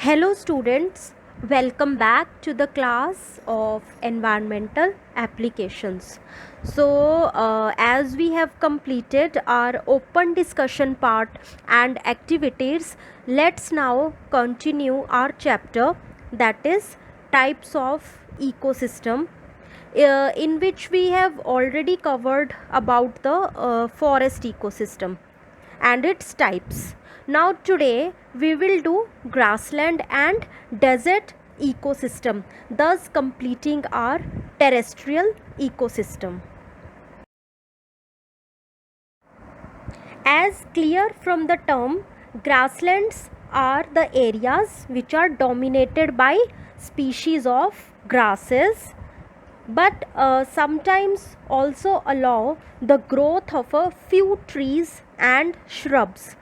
Hello students, welcome back to the class of environmental applications. As we have completed our open discussion part and activities, let's now continue our chapter, that is types of ecosystem, in which we have already covered about the forest ecosystem and its types. Now today we will do grassland and desert ecosystem, thus completing our terrestrial ecosystem. As clear from the term, grasslands are the areas which are dominated by species of grasses, but sometimes also allow the growth of a few trees and shrubs.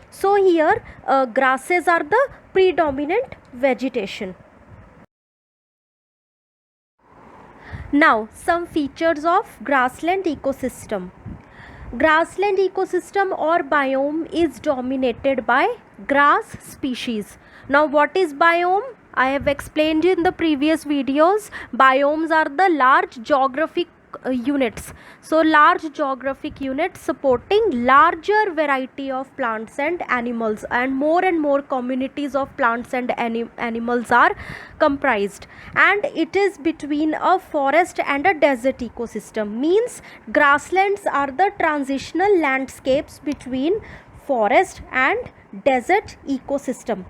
So here grasses are the predominant vegetation. Now some features of grassland ecosystem. Grassland ecosystem or biome is dominated by grass species. Now what is biome? I have explained in the previous videos. Biomes are the large geographic units. So large geographic units supporting larger variety of plants and animals, and more communities of plants and animals are comprised, and it is between a forest and a desert ecosystem. Means grasslands are the transitional landscapes between forest and desert ecosystem.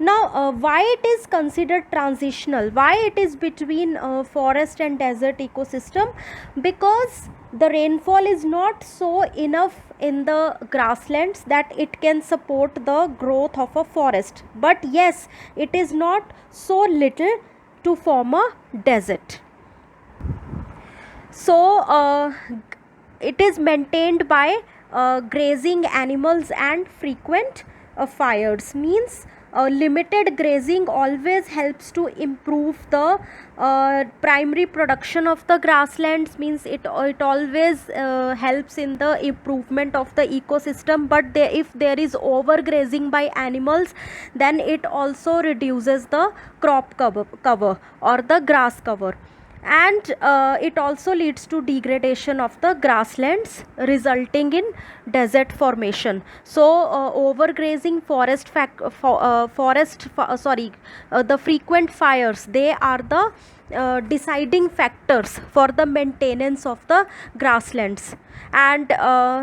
Now why it is considered transitional, why it is between forest and desert ecosystem? Because the rainfall is not so enough in the grasslands that it can support the growth of a forest, but yes, it is not so little to form a desert. So it is maintained by grazing animals and frequent fires. Means limited grazing always helps to improve the primary production of the grasslands. Means it always helps in the improvement of the ecosystem, but if there is overgrazing by animals, then it also reduces the crop cover or the grass cover, and it also leads to degradation of the grasslands, resulting in desert formation. So overgrazing, the frequent fires, they are the deciding factors for the maintenance of the grasslands, and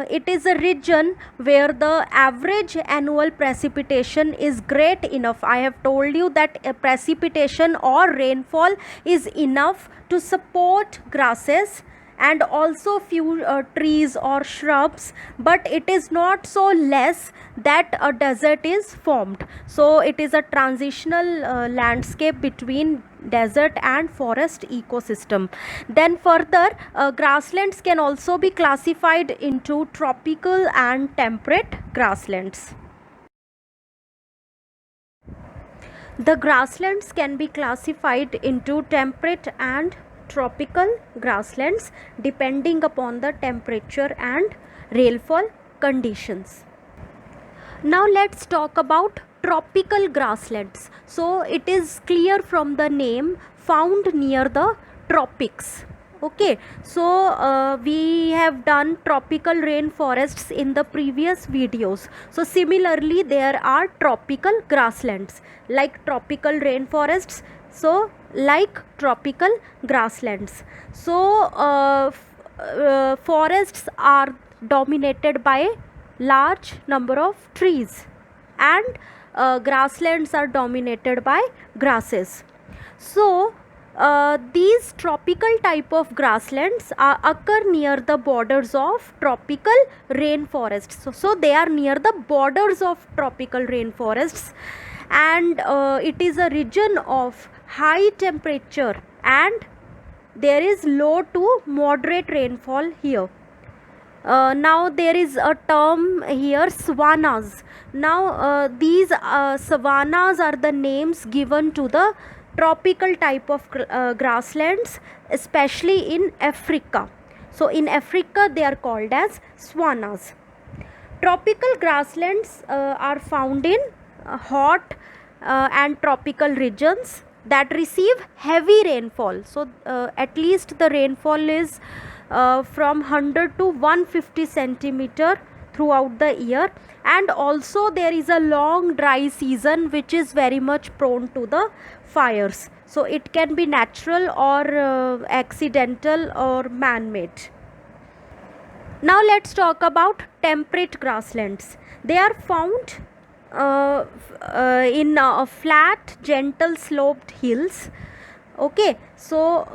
it is a region where the average annual precipitation is great enough. I have told you that precipitation or rainfall is enough to support grasses and also few trees or shrubs, but it is not so less that a desert is formed. So it is a transitional landscape between desert and forest ecosystem. Then further, grasslands can also be classified into tropical and temperate grasslands. The grasslands can be classified into temperate and tropical grasslands depending upon the temperature and rainfall conditions. Now let's talk about tropical grasslands. So it is clear from the name, found near the tropics. Okay, so we have done tropical rainforests in the previous videos. So similarly, there are tropical grasslands like tropical rainforests, so like tropical grasslands. So forests are dominated by large number of trees, and grasslands are dominated by grasses. So these tropical type of grasslands occur near the borders of tropical rainforests. So they are near the borders of tropical rainforests, and it is a region of high temperature and there is low to moderate rainfall here. Now there is a term here, savannas. Now these savannas are the names given to the tropical type of grasslands, especially in Africa. So in Africa they are called as savannas. Tropical grasslands are found in hot and tropical regions that receive heavy rainfall. So at least the rainfall is from 100 to 150 centimeter throughout the year, and also there is a long dry season which is very much prone to the fires. So it can be natural or accidental or man-made. Now let's talk about temperate grasslands. They are found in flat, gentle sloped hills. Okay, so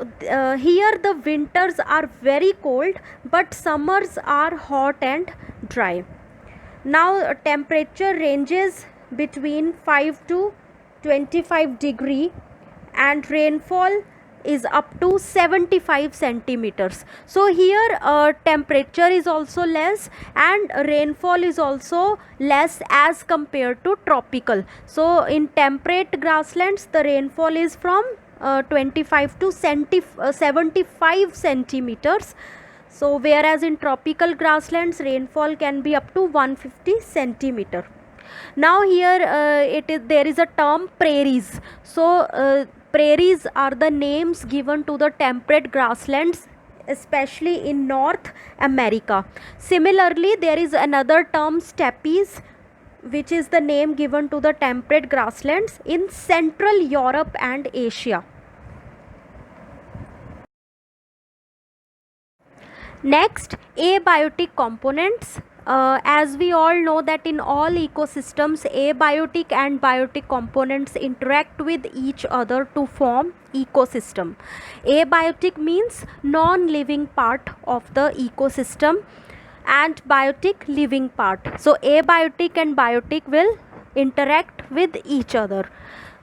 here the winters are very cold, but summers are hot and dry. Now temperature ranges between 5 to 25 degree, and rainfall is up to 75 centimeters. So here temperature is also less and rainfall is also less as compared to tropical. So in temperate grasslands the rainfall is from 25 to 75 centimeters. So whereas in tropical grasslands rainfall can be up to 150 centimeter. Now here there is a term prairies. So prairies are the names given to the temperate grasslands, especially in North America. Similarly, there is another term steppes, which is the name given to the temperate grasslands in Central Europe and Asia. Next, abiotic components. As we all know that in all ecosystems abiotic and biotic components interact with each other to form ecosystem. Abiotic means non-living part of the ecosystem and biotic living part. So abiotic and biotic will interact with each other.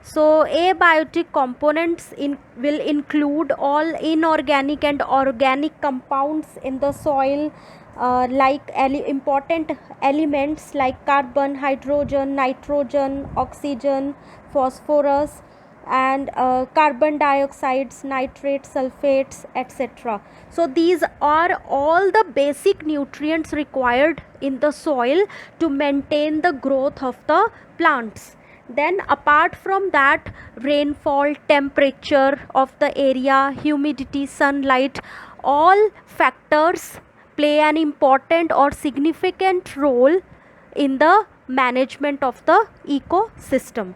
So abiotic components will include all inorganic and organic compounds in the soil, like important elements like carbon, hydrogen, nitrogen, oxygen, phosphorus, and carbon dioxides, nitrates, sulfates, etc. So these are all the basic nutrients required in the soil to maintain the growth of the plants. Then apart from that, rainfall, temperature of the area, humidity, sunlight, all factors play an important or significant role in the management of the ecosystem.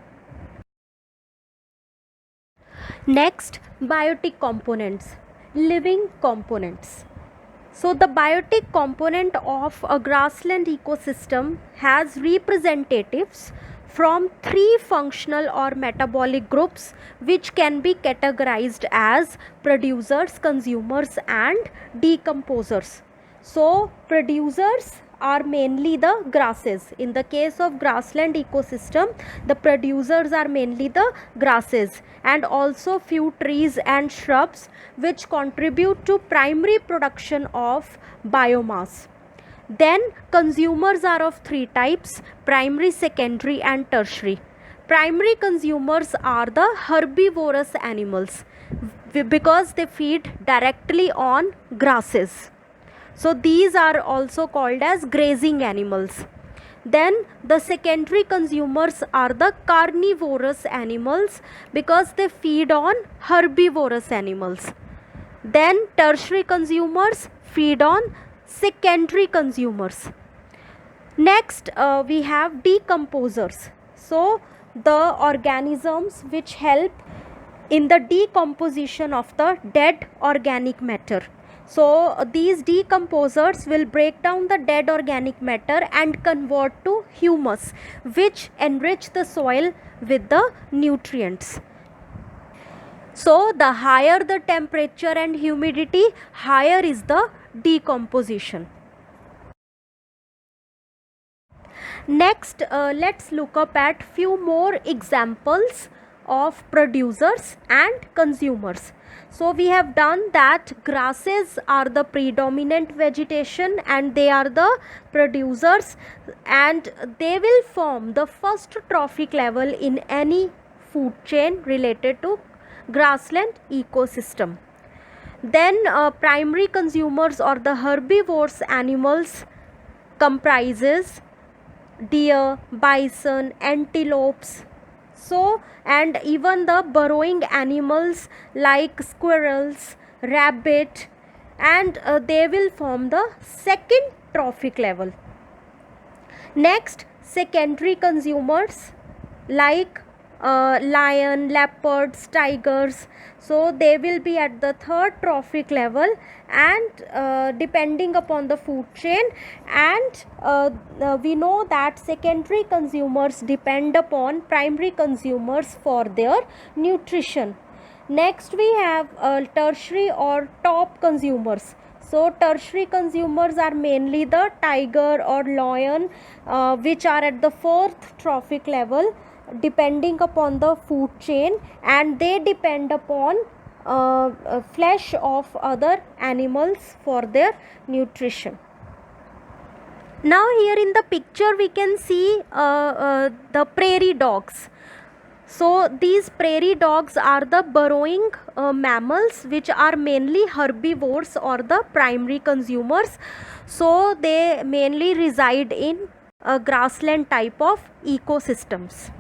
Next, biotic components, living components. So the biotic component of a grassland ecosystem has representatives from three functional or metabolic groups, which can be categorized as producers, consumers, and decomposers. So producers are mainly the grasses. In the case of grassland ecosystem, the producers are mainly the grasses, and also few trees and shrubs which contribute to primary production of biomass. Then consumers are of three types: primary, secondary, and tertiary. Primary consumers are the herbivorous animals because they feed directly on grasses. So these are also called as grazing animals. Then the secondary consumers are the carnivorous animals because they feed on herbivorous animals. Then tertiary consumers feed on secondary consumers. Next we have decomposers. So the organisms which help in the decomposition of the dead organic matter. So these decomposers will break down the dead organic matter and convert to humus, which enrich the soil with the nutrients. So the higher the temperature and humidity, higher is the decomposition. Next, let's look up at few more examples of producers and consumers. So we have done that grasses are the predominant vegetation and they are the producers, and they will form the first trophic level in any food chain related to grassland ecosystem. Then primary consumers or the herbivorous animals comprises deer, bison, antelopes. So, and even the burrowing animals like squirrels, rabbit, and they will form the second trophic level. Next, secondary consumers like lion, leopards, tigers. So they will be at the third trophic level, and depending upon the food chain. And we know that secondary consumers depend upon primary consumers for their nutrition. Next, we have tertiary or top consumers. So tertiary consumers are mainly the tiger or lion, which are at the fourth trophic level depending upon the food chain, and they depend upon flesh of other animals for their nutrition. Now here in the picture we can see the prairie dogs. So these prairie dogs are the burrowing mammals, which are mainly herbivores or the primary consumers. So they mainly reside in grassland type of ecosystems.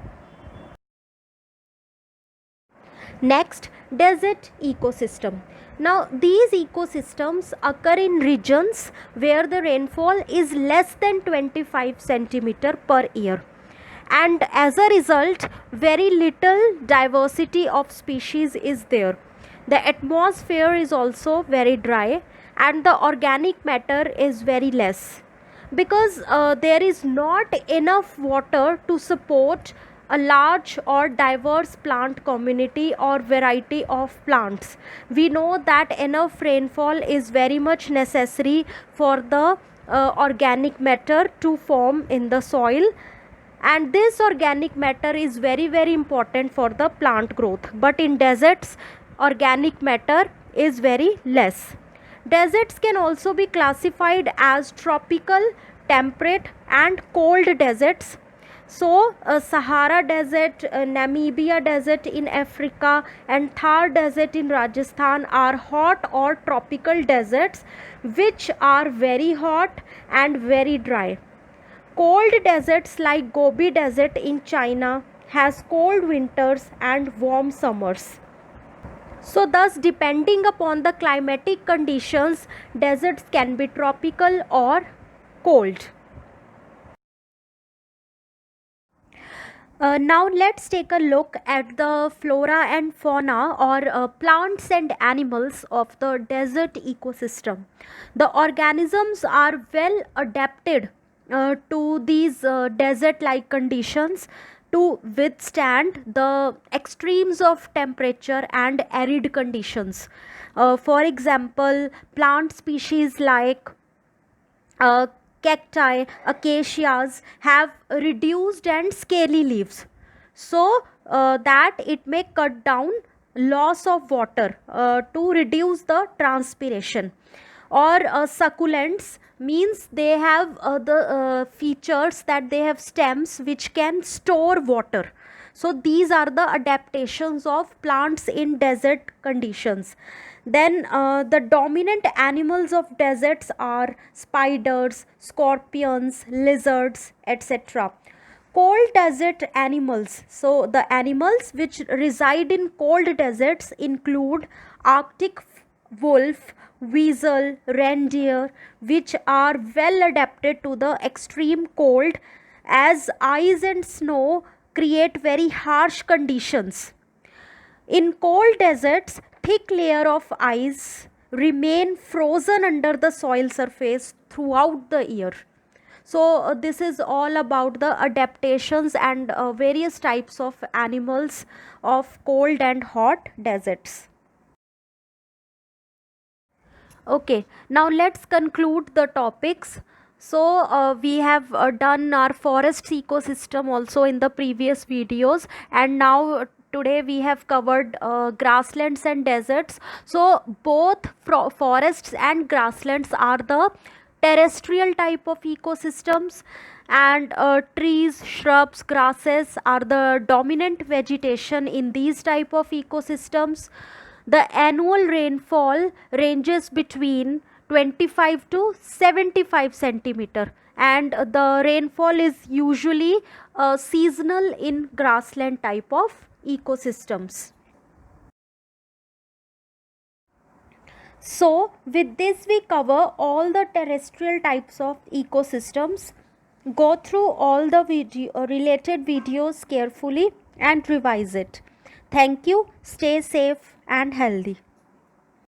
Next, desert ecosystem. Now these ecosystems occur in regions where the rainfall is less than 25 centimeter per year, and as a result very little diversity of species is there. The atmosphere is also very dry, and the organic matter is very less, because there is not enough water to support a large or diverse plant community or variety of plants. We know that enough rainfall is very much necessary for the organic matter to form in the soil, and this organic matter is very important for the plant growth. But in deserts, organic matter is very less. Deserts can also be classified as tropical, temperate, and cold deserts. So, Sahara Desert, Namibia Desert in Africa, and Thar Desert in Rajasthan are hot or tropical deserts which are very hot and very dry. Cold deserts like Gobi Desert in China has cold winters and warm summers. So thus, depending upon the climatic conditions, deserts can be tropical or cold. Now let's take a look at the flora and fauna, or plants and animals of the desert ecosystem. The organisms are well adapted to these desert like conditions to withstand the extremes of temperature and arid conditions. For example, plant species like uh, cacti, acacias have reduced and scaly leaves, so that it may cut down loss of water to reduce the transpiration. Or succulents means they have the features that they have stems which can store water. So these are the adaptations of plants in desert conditions. Then the dominant animals of deserts are spiders, scorpions, lizards, etc. Cold desert animals. So the animals which reside in cold deserts include Arctic wolf, weasel, reindeer, which are well adapted to the extreme cold, as ice and snow create very harsh conditions. In cold deserts, thick layer of ice remain frozen under the soil surface throughout the year. So this is all about the adaptations and various types of animals of cold and hot deserts. Okay, now let's conclude the topics. So we have done our forest ecosystem also in the previous videos, and now today we have covered grasslands and deserts. So both forests and grasslands are the terrestrial type of ecosystems, and trees, shrubs, grasses are the dominant vegetation in these type of ecosystems. The annual rainfall ranges between 25 to 75 centimeter, and the rainfall is usually seasonal in grassland type of ecosystems. So, with this, we cover all the terrestrial types of ecosystems. Go through all the related videos carefully and revise it. Thank you. Stay safe and healthy.